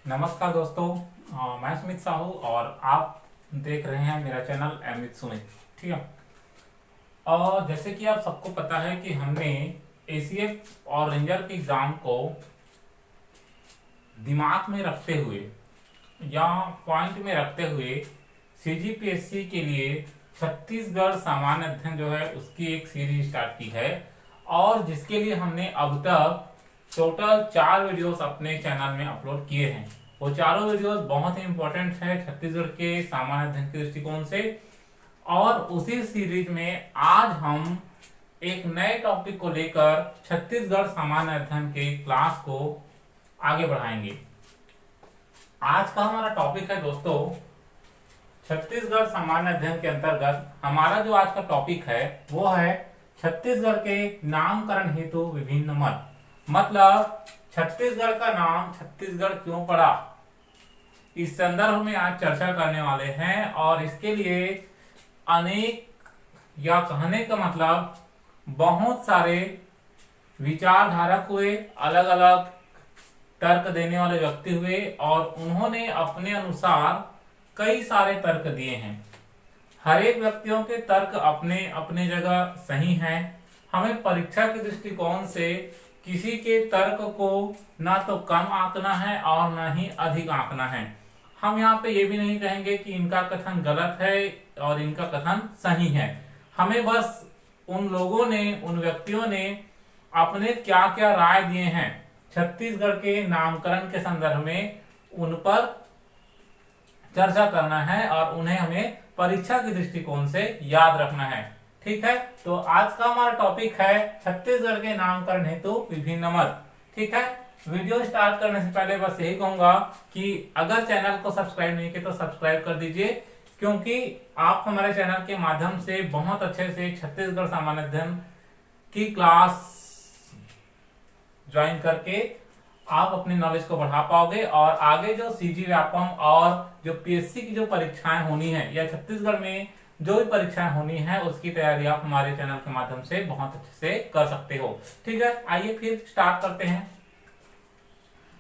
नमस्कार दोस्तों। मैं सुमित साहू और आप देख रहे हैं मेरा चैनल अमित सुमित। ठीक है। और जैसे कि आप सबको पता है कि हमने एसीएफ और रेंजर के एग्जाम को दिमाग में रखते हुए या पॉइंट में रखते हुए सीजीपीएससी के लिए छत्तीसगढ़ सामान्य अध्ययन जो है उसकी एक सीरीज स्टार्ट की है और जिसके लिए हमने अब तक टोटल 4 वीडियोस अपने चैनल में अपलोड किए हैं। वो चारों वीडियोस बहुत ही इंपॉर्टेंट है छत्तीसगढ़ के सामान्य अध्ययन के दृष्टिकोण से। और उसी सीरीज में आज हम एक नए टॉपिक को लेकर छत्तीसगढ़ सामान्य अध्ययन के क्लास को आगे बढ़ाएंगे। आज का हमारा टॉपिक है दोस्तों छत्तीसगढ़ सामान्य अध्ययन के अंतर्गत हमारा जो आज का टॉपिक है वो है छत्तीसगढ़ के नामकरण हेतु विभिन्न मत। मतलब छत्तीसगढ़ का नाम छत्तीसगढ़ क्यों पड़ा, इस संदर्भ में आज चर्चा करने वाले हैं। और इसके लिए अनेक या कहने का मतलब बहुत सारे विचारधारक हुए, अलग अलग तर्क देने वाले व्यक्ति हुए और उन्होंने अपने अनुसार कई सारे तर्क दिए हैं। हर एक व्यक्तियों के तर्क अपने अपने जगह सही हैं। हमें परीक्षा के दृष्टिकोण से किसी के तर्क को ना तो कम आंकना है और ना ही अधिक आंकना है। हम यहाँ पे ये भी नहीं कहेंगे कि इनका कथन गलत है और इनका कथन सही है। हमें बस उन लोगों ने, उन व्यक्तियों ने अपने क्या क्या राय दिए हैं छत्तीसगढ़ के नामकरण के संदर्भ में, उन पर चर्चा करना है और उन्हें हमें परीक्षा के दृष्टिकोण से याद रखना है। ठीक है। तो आज का हमारा टॉपिक है छत्तीसगढ़ के नामकरण हेतु विभिन्न मत। ठीक है। वीडियो स्टार्ट करने से पहले बस यही कहूंगा कि अगर चैनल को सब्सक्राइब नहीं किया तो सब्सक्राइब कर दीजिए, क्योंकि आप हमारे चैनल के माध्यम से बहुत अच्छे से छत्तीसगढ़ सामान्य अध्ययन की क्लास ज्वाइन करके आप अपनी नॉलेज को बढ़ा पाओगे और आगे जो सीजी व्यापम और जो पीएससी की जो परीक्षाएं होनी है या छत्तीसगढ़ में जो भी परीक्षाएं होनी है उसकी तैयारी आप हमारे चैनल के माध्यम से बहुत अच्छे से कर सकते हो। ठीक है। आइए फिर स्टार्ट करते हैं।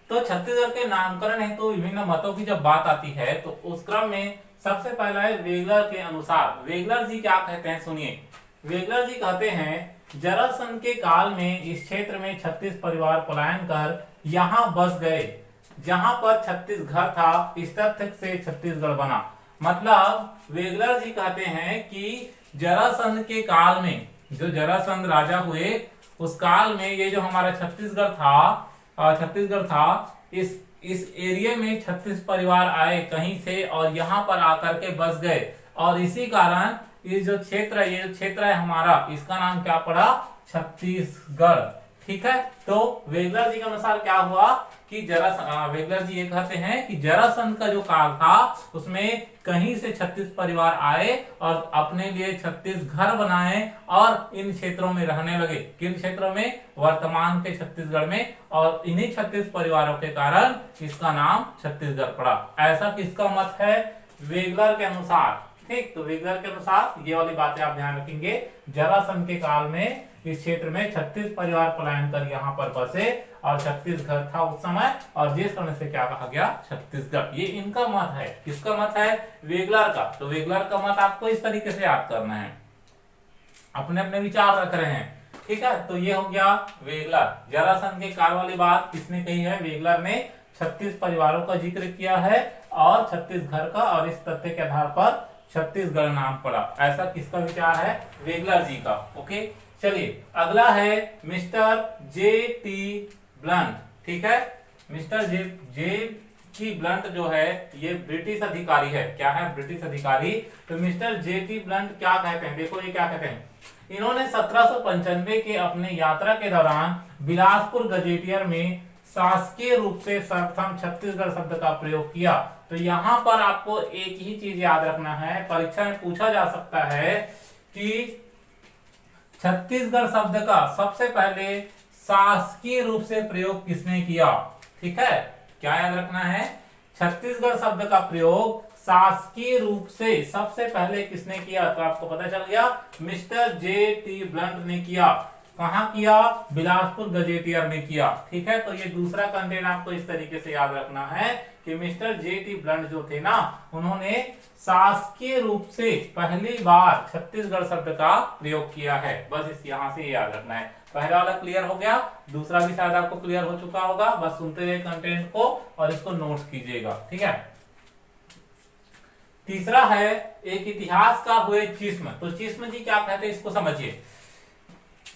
तो छत्तीसगढ़ के नामकरण हेतु तो विभिन्न मतों की जब बात आती है तो उस क्रम में सबसे पहला है वेगलर के अनुसार। वेगलर जी क्या कहते हैं सुनिए। वेगलर जी कहते हैं जरासंध के काल में इस क्षेत्र में 36 परिवार पलायन कर यहाँ बस गए। जहां पर 36 घर था इस तथ्य से छत्तीसगढ़ बना। मतलब वेगलर जी कहते हैं कि जरासंध के काल में, जो जरासंध राजा हुए उस काल में ये जो हमारा छत्तीसगढ़ था इस एरिया में 36 परिवार आए कहीं से और यहाँ पर आकर के बस गए और इसी कारण ये जो क्षेत्र है हमारा, इसका नाम क्या पड़ा, छत्तीसगढ़। ठीक है। तो वेगलर जी के अनुसार क्या हुआ कि वेगलर जी ये कहते हैं कि जरासंध का जो काल था उसमें कहीं से 36 परिवार आए और अपने लिए 36 घर बनाए और इन क्षेत्रों में रहने लगे। किन क्षेत्रों में, वर्तमान के छत्तीसगढ़ में। और इन्हीं 36 परिवारों के कारण इसका नाम छत्तीसगढ़ पड़ा। ऐसा किसका मत है, वेगलर के अनुसार। ठीक। तो वेगलर के अनुसार ये वाली बातें आप ध्यान रखेंगे। जरासंध के काल में इस क्षेत्र में 36 परिवार पलायन कर यहाँ पर बसे और 36 घर था उस समय और जिस कारण से क्या कहा गया, छत्तीसगढ़। ये इनका मत है। किसका मत है, वेगलर का। तो वेगलर का मत आपको इस तरीके से याद करना है, अपने अपने विचार रख रहे हैं। ठीक है। तो ये हो गया वेगलर। जरासंध के काल वाली बात किसने कही है, वेगलर ने 36 परिवारों का जिक्र किया है और 36 घर का, और इस तथ्य के आधार पर छत्तीसगढ़ नाम पड़ा। ऐसा किसका विचार है, वेगलर जी का। ओके। चलिए अगला है मिस्टर जे टी ब्लंट। ठीक है। मिस्टर जे टी ब्लंट जो है ये ब्रिटिश अधिकारी है। क्या है, ब्रिटिश अधिकारी। तो मिस्टर जे टी ब्लंट क्या कहते हैं, देखो ये क्या कहते हैं। इन्होंने 1795 के अपने यात्रा के दौरान बिलासपुर गजेटियर में शासकीय रूप से सर्वप्रथम छत्तीसगढ़ शब्द का प्रयोग किया। तो यहाँ पर आपको एक ही चीज याद रखना है, परीक्षा में पूछा जा सकता है कि छत्तीसगढ़ शब्द का सबसे पहले शासकीय रूप से प्रयोग किसने किया। ठीक है। क्या याद रखना है, छत्तीसगढ़ शब्द का प्रयोग शासकीय रूप से सबसे पहले किसने किया, तो आपको पता चल गया मिस्टर जे टी ब्लंट ने किया। कहाँ किया? बिलासपुर गजेटियर में किया। ठीक है, तो ये दूसरा कंटेंट आपको इस तरीके से याद रखना है कि मिस्टर जे.टी. ब्लंट जो थे ना, उन्होंने शासकीय रूप से पहली बार छत्तीसगढ़ शब्द का प्रयोग किया है। बस इस यहां से याद रखना है। पहला वाला क्लियर हो गया, दूसरा भी शायद आपको क्लियर हो चुका होगा। बस सुनते रहिए कंटेंट को और इसको नोट कीजिएगा। ठीक है, तीसरा है एक इतिहासकार हुए चिस्म। तो चिस्म जी क्या कहते हैं इसको समझिए।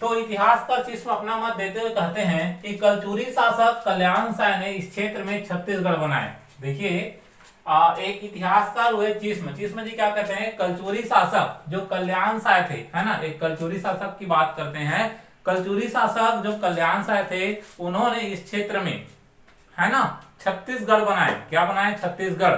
तो इतिहासकार चिस्म अपना मत देते हुए कहते हैं कि कलचुरी शासक कल्याण साय ने इस क्षेत्र में छत्तीसगढ़ बनाए। देखिए एक इतिहासकार हुए चिस्म जी क्या कहते हैं? कलचुरी शासक जो कल्याण साय थे, है ना, एक कलचुरी शासक की बात करते हैं। कलचुरी शासक जो कल्याण साय थे, उन्होंने इस क्षेत्र में, है ना, छत्तीसगढ़ बनाए। क्या बनाए? छत्तीसगढ़।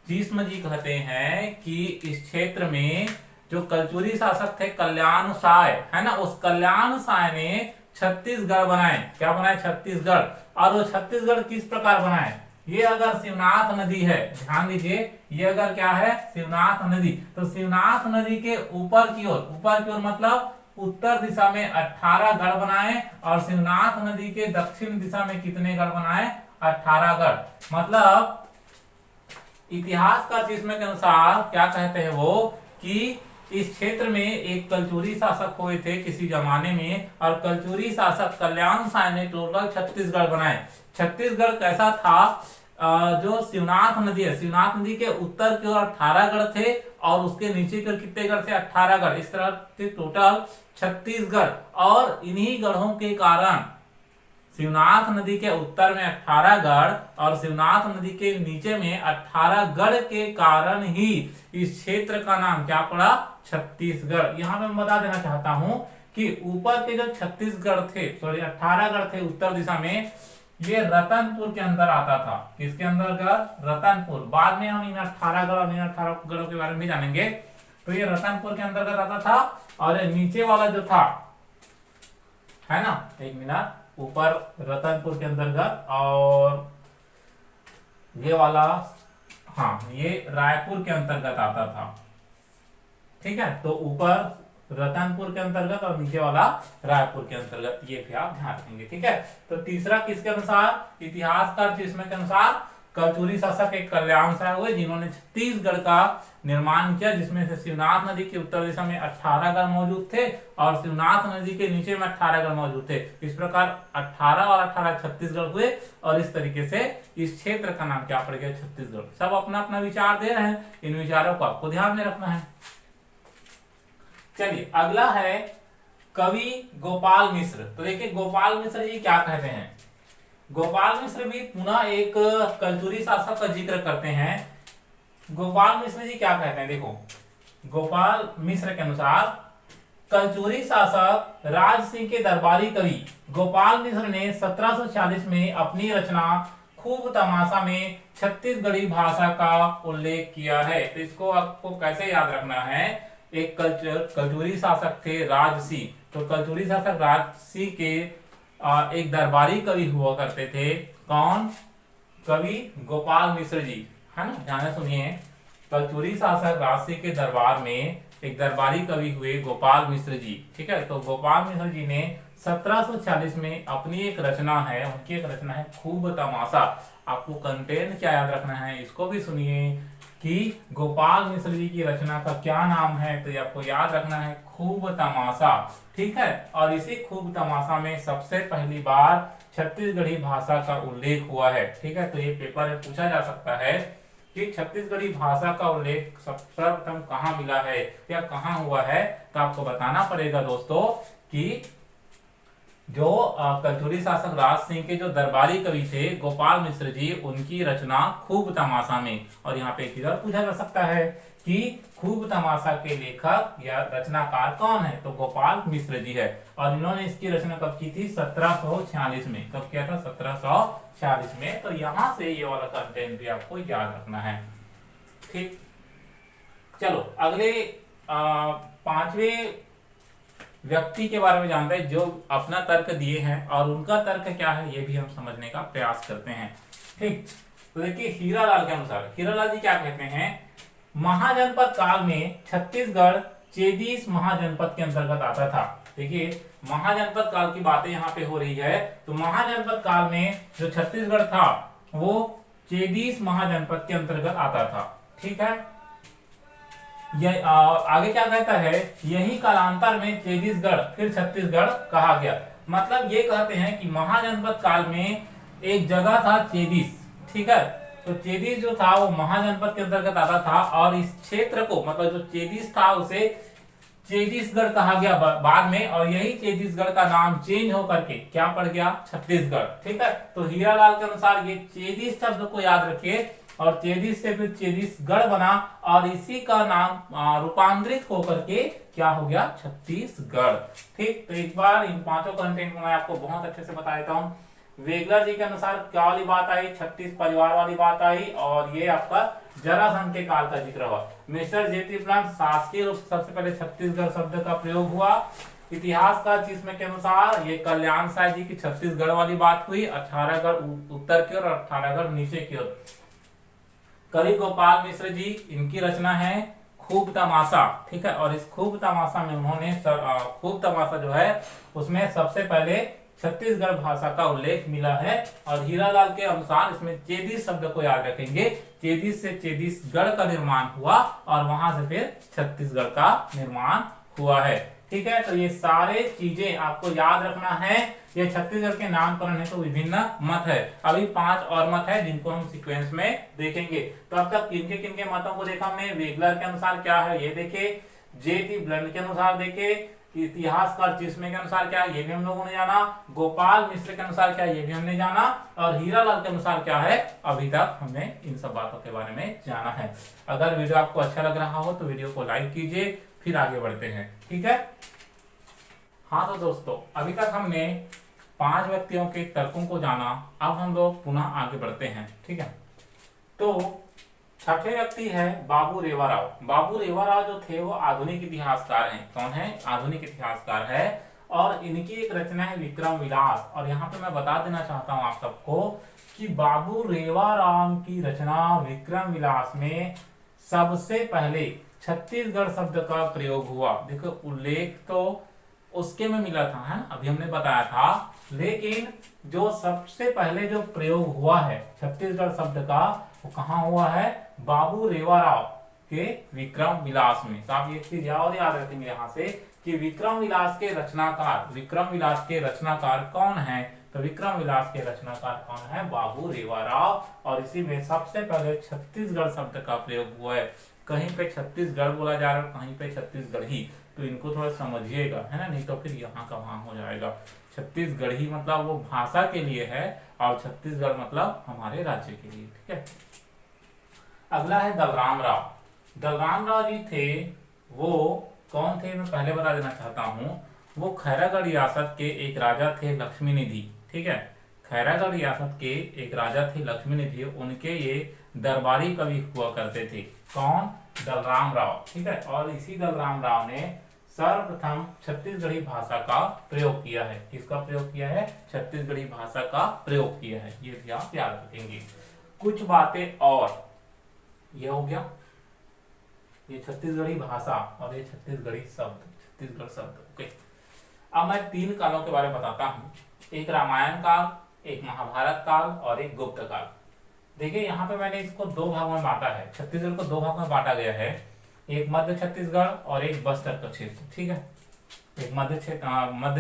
चिस्म जी कहते हैं कि इस क्षेत्र में जो कलचुरी शासक थे कल्याण साय, है ना, उस कल्याण साय ने छत्तीसगढ़ बनाए। क्या बनाए? छत्तीसगढ़। और वो छत्तीसगढ़ किस प्रकार बनाए? ये अगर शिवनाथ नदी है, ध्यान दीजिए, ये अगर क्या है? शिवनाथ नदी, तो शिवनाथ नदी के ऊपर की ओर मतलब उत्तर दिशा में 18 गढ़ बनाए और शिवनाथ नदी के दक्षिण दिशा में कितने गढ़ बनाए? 18 गढ़। मतलब इतिहासकार चिस्म के अनुसार क्या कहते हैं वो कि इस क्षेत्र में एक कलचुरी शासक हुए थे किसी जमाने में, और कलचुरी शासक कल्याण साय ने टोटल छत्तीसगढ़ बनाए। छत्तीसगढ़ कैसा था? जो शिवनाथ नदी है, शिवनाथ नदी के उत्तर की ओर 18 गढ़ थे और उसके नीचे की ओर कितने गढ़ थे? 18 गढ़। इस तरह से टोटल 36 गढ़। और इन्हीं गढ़ों के कारण शिवनाथ नदी के उत्तर में 18 गढ़ और शिवनाथ नदी के नीचे में 18 गढ़ के कारण ही इस क्षेत्र का नाम क्या पड़ा? छत्तीसगढ़। यहां पे मैं बता देना चाहता हूं कि ऊपर के जो 36 गढ़ थे, सॉरी 18 गढ़ थे उत्तर दिशा में, ये रतनपुर के अंदर आता था। किसके अंदर? रतनपुर। बाद में हम इन 18 गढ़ और इन 18 गढ़ों के बारे में भी जानेंगे। तो ये रतनपुर के अंतर्गत आता था। और नीचे वाला जो था, है ना, एक मिनट, ऊपर रतनपुर के अंतर्गत और ये वाला, हाँ, ये रायपुर के अंतर्गत आता था। ठीक है, तो ऊपर रतनपुर के अंतर्गत और नीचे वाला रायपुर के अंतर्गत, ये भी आप ध्यान रखेंगे। ठीक है, तो तीसरा किसके अनुसार? इतिहासकार चिस्म के अनुसार कलचुरी शासक एक कल्याण साय हुए जिन्होंने छत्तीसगढ़ का निर्माण किया, जिसमें से शिवनाथ नदी के उत्तर दिशा में 18 गढ़ मौजूद थे और शिवनाथ नदी के नीचे में 18 गढ़ मौजूद थे। इस प्रकार 18 और 18 छत्तीसगढ़ हुए और इस तरीके से इस क्षेत्र का नाम क्या पड़ गया? छत्तीसगढ़। सब अपना अपना विचार दे रहे हैं, इन विचारों को आपको ध्यान में रखना है। चलिए अगला है कवि गोपाल मिश्र। तो देखिए गोपाल मिश्र जी क्या कहते हैं। गोपाल मिश्र भी पुनः एक कलचुरी शासक का जिक्र करते हैं। गोपाल मिश्र जी क्या कहते हैं, देखो, गोपाल मिश्र के अनुसार कलचुरी शासक राज सिंह के दरबारी कवि गोपाल मिश्र ने 1746 में अपनी रचना खूब तमाशा में छत्तीसगढ़ी भाषा का उल्लेख किया है। तो इसको आपको कैसे याद रखना है? एक कलचुरी शासक थे राजसी, तो कलचुरी शासक राजसी के एक दरबारी कवि हुआ करते थे। कौन? कवि गोपाल मिश्र जी, है ना, ध्यान से सुनिए। कलचुरी शासक राजसी के दरबार में एक दरबारी कवि हुए गोपाल मिश्र जी। ठीक है, तो गोपाल मिश्र जी ने 1740 में अपनी एक रचना है, उनकी एक रचना है खूब तमाशा। आपको कंटेंट क्या याद रखना है, इसको भी सुनिए कि गोपाल मिश्र जी की रचना का क्या नाम है। तो ये आपको याद रखना है, खूब तमाशा। ठीक है, और इसी खूब तमाशा में सबसे पहली बार छत्तीसगढ़ी भाषा का उल्लेख हुआ है। ठीक है, तो ये पेपर में पूछा जा सकता है कि छत्तीसगढ़ी भाषा का उल्लेख सर्वप्रथम कहाँ मिला है या कहाँ हुआ है। तो आपको बताना पड़ेगा दोस्तों कि जो कलचुरी शासक राज सिंह के जो दरबारी कवि थे गोपाल मिश्र जी, उनकी रचना खूब तमाशा में। और यहाँ पे एक चीज और पूछा जा सकता है कि खूब तमाशा के लेखक या रचनाकार कौन है? तो गोपाल मिश्र जी है। और इन्होंने इसकी रचना कब की थी? 1746 में। कब किया था? 1746 में। तो यहां से ये वाला कंटेंट भी आपको याद रखना है। ठीक, चलो अगले पांचवें व्यक्ति के बारे में जानते हैं जो अपना तर्क दिए हैं और उनका तर्क क्या है ये भी हम समझने का प्रयास करते हैं। ठीक, तो देखिए हीरालाल के अनुसार, हीरालाल जी क्या कहते हैं? महाजनपद काल में छत्तीसगढ़ चेदीस महाजनपद के अंतर्गत आता था। देखिए महाजनपद काल की बातें यहाँ पे हो रही है। तो महाजनपद काल में जो छत्तीसगढ़ था वो चेदीस महाजनपद के अंतर्गत आता था। ठीक है, यह आगे क्या कहता है, यही कालांतर में चेदीसगढ़ फिर छत्तीसगढ़ कहा गया। मतलब ये कहते हैं कि महाजनपद काल में एक जगह था चेदीस। ठीक है, तो चेदीस जो था वो महाजनपद के अंतर्गत आता था और इस क्षेत्र को मतलब जो चेदीस था उसे चेदीसगढ़ कहा गया बाद में, और यही चेदीसगढ़ का नाम चेंज होकर के क्या पड़ गया, छत्तीसगढ़। ठीक है, तो हीरालाल के अनुसार ये चेदीस शब्द को याद रखिए और चेदीस से फिर चेदीसगढ़ बना और इसी का नाम रूपांतरित होकर के क्या हो गया, छत्तीसगढ़। ठीक, तो एक बार इन पांचों कंटेंट मैं आपको बहुत अच्छे से बता देता हूँ। वेगलर जी के अनुसार क्या वाली बात आई, छत्तीस परिवार वाली बात आई, और ये आपका जरासंध के काल का जिक्र हुआ। मिस्टर जेटी प्लांट शासकीय रूप से सबसे पहले छत्तीसगढ़ शब्द का प्रयोग हुआ। इतिहासकार जिसमे के अनुसार ये कल्याण साय जी की छत्तीसगढ़ वाली बात हुई, 18गढ़ उत्तर की ओर और 18गढ़ नीचे की ओर। कवि गोपाल मिश्र जी, इनकी रचना है खूब तमाशा। ठीक है, और इस खूब तमाशा में उन्होंने खूब तमाशा जो है उसमें सबसे पहले छत्तीसगढ़ भाषा का उल्लेख मिला है। और हीरालाल के अनुसार इसमें चेदीस शब्द को याद रखेंगे, चेदीस से चेदीसगढ़ का निर्माण हुआ और वहां से फिर छत्तीसगढ़ का निर्माण हुआ है। ठीक है, तो ये सारे चीजें आपको याद रखना है। ये छत्तीसगढ़ के नामकरण है तो विभिन्न मत है, अभी 5 और मत है जिनको हम सीक्वेंस में देखेंगे। तो अब तक किनके किनके मतों को देखा हमने, वेगलर के अनुसार क्या है ये देखे, जेटी ब्लंट के अनुसार देखे, इतिहासकार जिसमें के अनुसार क्या है ये भी हम लोगों ने जाना, गोपाल मिश्र के अनुसार क्या है ये भी हमने जाना, और हीरालाल के अनुसार क्या है अभी तक हमने इन सब बातों के बारे में जाना है। अगर वीडियो आपको अच्छा लग रहा हो तो वीडियो को लाइक कीजिए, फिर आगे बढ़ते हैं। ठीक है, हाँ तो दोस्तों अभी तक हमने 5 व्यक्तियों के तर्कों को जाना, अब हम लोग पुनः आगे बढ़ते हैं। ठीक है, तो छठे व्यक्ति है बाबू रेवा राव। बाबू रेवा राव जो थे वो आधुनिक इतिहासकार हैं। कौन है, आधुनिक इतिहासकार है, और इनकी एक रचना है विक्रम विलास। और यहाँ पे मैं बता देना चाहता हूँ आप सबको कि बाबू रेवा राव की रचना विक्रम विलास में सबसे पहले छत्तीसगढ़ शब्द का प्रयोग हुआ। देखो उल्लेख तो उसके में मिला था, है ना, अभी हमने बताया था, लेकिन जो सबसे पहले जो प्रयोग हुआ है छत्तीसगढ़ शब्द का वो कहाँ हुआ है, बाबू रेवा राव के विक्रम विलास में। तो आप ये चीज और याद रखेंगे यहाँ से कि विक्रम विलास के रचनाकार, विक्रम विलास के रचनाकार कौन है, तो विक्रम विलास के रचनाकार कौन है, बाबू रेवा राव। और इसी में सबसे पहले छत्तीसगढ़ शब्द का प्रयोग हुआ है। कहीं पे छत्तीसगढ़ बोला जा रहा है, कहीं पे छत्तीसगढ़ी, तो इनको थोड़ा समझिएगा, है ना, नहीं तो फिर यहाँ का वहां हो जाएगा। छत्तीसगढ़ी मतलब वो भाषा के लिए है और छत्तीसगढ़ मतलब हमारे राज्य के लिए। ठीक है, अगला है दलराम राव। दलराम राव जी थे, वो कौन थे मैं पहले बता देना चाहता हूँ। वो खैरागढ़ रियासत के एक राजा थे लक्ष्मी निधि। ठीक है, खैरागढ़ रियासत के एक राजा थे लक्ष्मी निधि, उनके ये दरबारी कवि हुआ करते थे। कौन, दलराम राव। ठीक है, और इसी दलराम राव ने सर्वप्रथम छत्तीसगढ़ी भाषा का प्रयोग किया है। किसका प्रयोग किया है, छत्तीसगढ़ी भाषा का प्रयोग किया है, ये भी आप याद रखेंगे। कुछ बातें और, ये हो गया ये छत्तीसगढ़ी भाषा और ये छत्तीसगढ़ी शब्द, छत्तीसगढ़ शब्द। ओके, अब मैं 3 कालों के बारे में बताता हूँ, एक रामायण काल, एक महाभारत काल और एक गुप्त काल। देखिए यहाँ पे मैंने इसको 2 भागों में बांटा है, छत्तीसगढ़ को 2 भागों में बांटा गया है, एक मध्य छत्तीसगढ़ और एक बस्तर का क्षेत्र। ठीक है, एक मध्य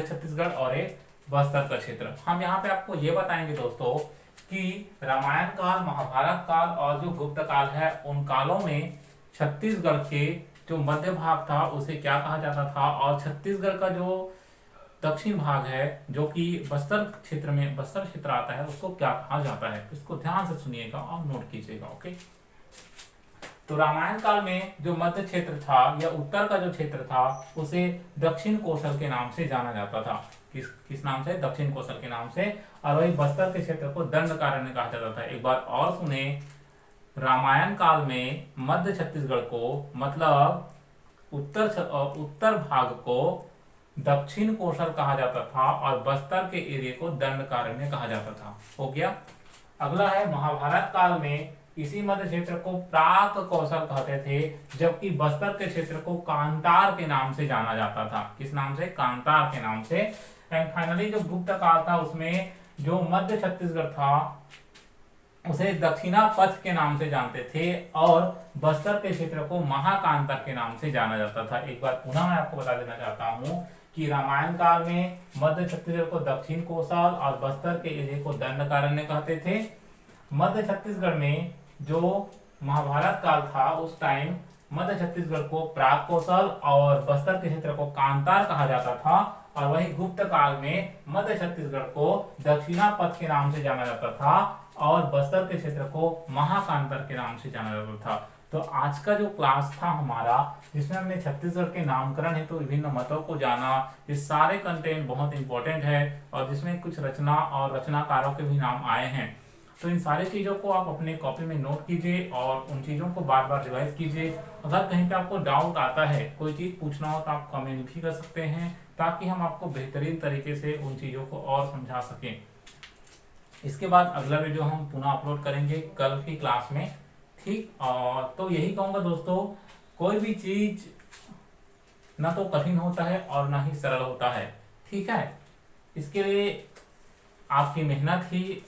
छत्तीसगढ़ और एक बस्तर का क्षेत्र। हम यहाँ पे आपको ये बताएंगे दोस्तों कि रामायण काल, महाभारत काल और जो गुप्त काल है, उन कालों में छत्तीसगढ़ के जो मध्य भाग था उसे क्या कहा जाता था, और छत्तीसगढ़ का जो दक्षिण भाग है जो कि बस्तर क्षेत्र आता है उसको क्या कहा जाता है। इसको ध्यान से सुनिएगा और नोट कीजिएगा। ओके, तो रामायण काल में जो मध्य क्षेत्र था या उत्तर का जो क्षेत्र था उसे दक्षिण कोसल के नाम से जाना जाता था। किस नाम से, दक्षिण कोसल के नाम से। और वही बस्तर के क्षेत्र को दंडकारण्य कहा जाता था। एक बार और सुने, रामायण काल में मध्य छत्तीसगढ़ को मतलब उत्तर भाग को दक्षिण कोसल कहा जाता था और बस्तर के एरिया को दंडकारण्य कहा जाता था। हो गया। अगला है महाभारत काल में इसी मध्य क्षेत्र को प्राक कौशल कहते थे, जबकि बस्तर के क्षेत्र को कांतार के नाम से जाना जाता था। किस नाम से? कांतार के नाम से। एंड फाइनली जो गुप्त काल था उसमें जो मध्य छत्तीसगढ़ था उसे दक्षिणा पथ के नाम से जानते थे और बस्तर के क्षेत्र को महाकांतर के नाम से जाना जाता था। एक बार पुनः मैं आपको बता देना चाहता हूं कि रामायण काल में मध्य छत्तीसगढ़ को दक्षिण कोसल और बस्तर के एरिया को दंडकारण्य कहते थे। मध्य छत्तीसगढ़ में जो महाभारत काल था उस टाइम मध्य छत्तीसगढ़ को प्राग कौशल और बस्तर के क्षेत्र को कांतार कहा जाता था, और वही गुप्त काल में मध्य छत्तीसगढ़ को दक्षिणा पथ के नाम से जाना जाता था और बस्तर के क्षेत्र को महाकांतर के नाम से जाना जाता था। तो आज का जो क्लास था हमारा, जिसमें हमने छत्तीसगढ़ के नामकरण हेतु विभिन्न मतों को जाना, ये सारे कंटेंट बहुत इंपॉर्टेंट है और जिसमें कुछ रचना और रचनाकारों के भी नाम आए हैं। तो इन सारी चीज़ों को आप अपने कॉपी में नोट कीजिए और उन चीज़ों को बार बार रिवाइज कीजिए। अगर कहीं पे आपको डाउट आता है, कोई चीज़ पूछना हो तो आप कमेंट भी कर सकते हैं, ताकि हम आपको बेहतरीन तरीके से उन चीज़ों को और समझा सकें। इसके बाद अगला वीडियो हम पुनः अपलोड करेंगे कल की क्लास में, ठीक। और तो यही कहूँगा दोस्तों, कोई भी चीज़ ना तो कठिन होता है और ना ही सरल होता है, ठीक है। इसके लिए आपकी मेहनत ही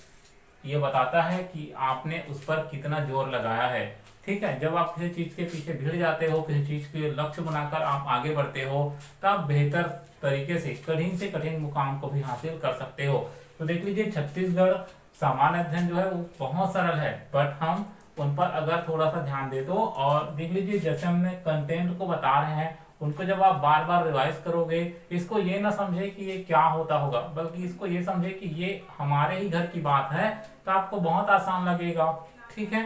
ये बताता है कि आपने उस पर कितना जोर लगाया है, ठीक है। जब आप किसी चीज के पीछे भिड़ जाते हो, किसी चीज के लक्ष्य बनाकर आप आगे बढ़ते हो, तब बेहतर तरीके से कठिन मुकाम को भी हासिल कर सकते हो। तो देख लीजिए, छत्तीसगढ़ सामान्य अध्ययन जो है वो बहुत सरल है, बट हम उन पर अगर थोड़ा सा ध्यान दे दो, और देख लीजिए जैसे हमने कंटेंट को बता रहे हैं, उनको जब आप बार बार रिवाइज करोगे, इसको ये ना समझे कि ये क्या होता होगा, बल्कि इसको ये समझे कि ये हमारे ही घर की बात है, तो आपको बहुत आसान लगेगा, ठीक है।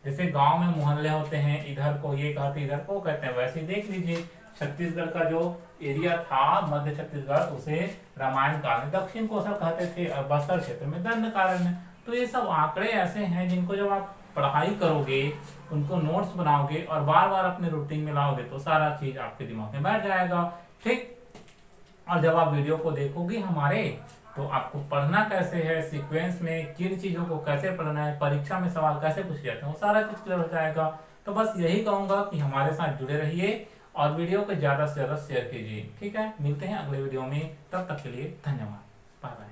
जैसे गांव में मोहल्ले होते हैं, इधर को ये कहते इधर को कहते हैं, वैसे देख लीजिए छत्तीसगढ़ का जो एरिया था मध्य छत्तीसगढ़, उसे रामायण काल में दक्षिण कोसल कहते थे और बस्तर क्षेत्र में दंडकारण्य। तो ये सब आंकड़े ऐसे हैं जिनको जब आप पढ़ाई करोगे, उनको नोट्स बनाओगे और बार बार अपने रूटीन में लाओगे, तो सारा चीज आपके दिमाग में बैठ जाएगा, ठीक। और जब आप वीडियो को देखोगे हमारे, तो आपको पढ़ना कैसे है, सीक्वेंस में किन चीजों को कैसे पढ़ना है, परीक्षा में सवाल कैसे पूछे जाते हैं, वो सारा चीज क्लियर हो जाएगा। तो बस यही कहूंगा कि हमारे साथ जुड़े रहिए और वीडियो को ज्यादा से ज्यादा शेयर कीजिए, ठीक है। मिलते हैं अगले वीडियो में, तब तक के लिए धन्यवाद, बाय बाय।